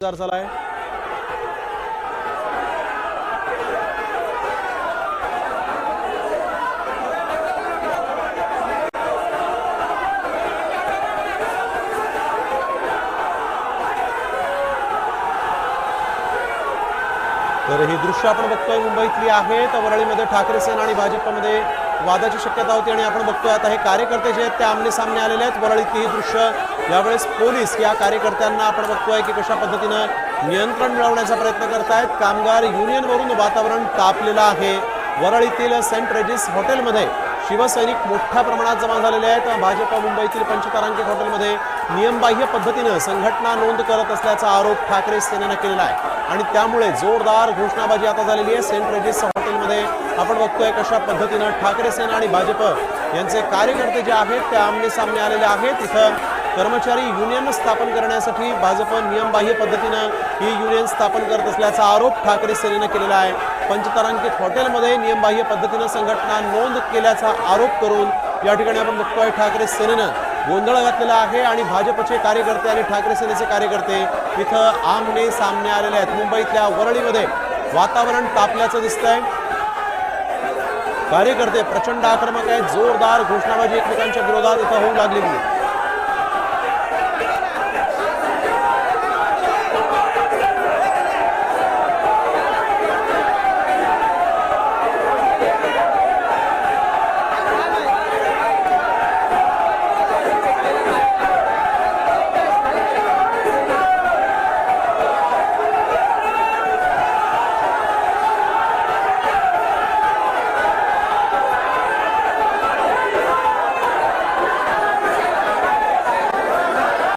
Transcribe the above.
झालाय। तर ही दृश्य आपण बघतोय मुंबईतली आहेत। वरळीमध्ये ठाकरे सेना आणि भाजपमध्ये वादाची शक्यता होती आणि आपण बघतोय आता हे कार्यकर्ते जे आहेत ते आमने सामने आलेले आहेत। वरळीतली ही दृश्य यावेळेस पोलीस या कार्यकर्त्यांना आपण बघतोय की कशा पद्धतीने नियंत्रण मिळवण्याचा प्रयत्न करतायत। कामगार युनियनवरून वातावरण तापलेलं आहे। वरळीतील सेंट रेजिस हॉटेलमध्ये शिवसैनिक मोठ्या प्रमाणात जमा झालेले आहेत। भाजप मुंबईतील पंचतारांकित हॉटेलमध्ये नियमबाह्य पद्धतीने संघटना नोंद करत असल्याचा आरोप ठाकरे सेनेने केलेला आहे आणि त्यामुळे जोरदार घोषणाबाजी आता झालेली आहे। सेंट रेजिस हॉटेलमध्ये आपण बघतोय कशा पद्धतीने ठाकरे सेना आणि भाजप यांचे कार्यकर्ते जे आहेत ते आमने सामने आलेले आहेत। इथं कर्मचारी युनियन स्थापन करण्यासाठी भाजप नियमबाह्य पद्धतीने ही युनियन स्थापन करत असल्याचा आरोप ठाकरे सेनेने केलेला आहे। पंचतारांकित हॉटेलमध्ये नियमबाह्य पद्धतीने संघटना नोंद केल्याचा आरोप करून या ठिकाणी आपण बघतोय ठाकरे सेनेने गोंधळ घातलेला आहे आणि भाजपचे कार्यकर्ते आणि ठाकरे सेनेचे कार्यकर्ते इथं आमने सामने आलेले आहेत। मुंबईतल्या वरळीमध्ये वातावरण तापल्याचं दिसतंय। कार्यकर्ते प्रचंड आक्रमक आहेत। जोरदार घोषणाबाजी एकमेकांच्या विरोधात इथं होऊ लागलेली आहे।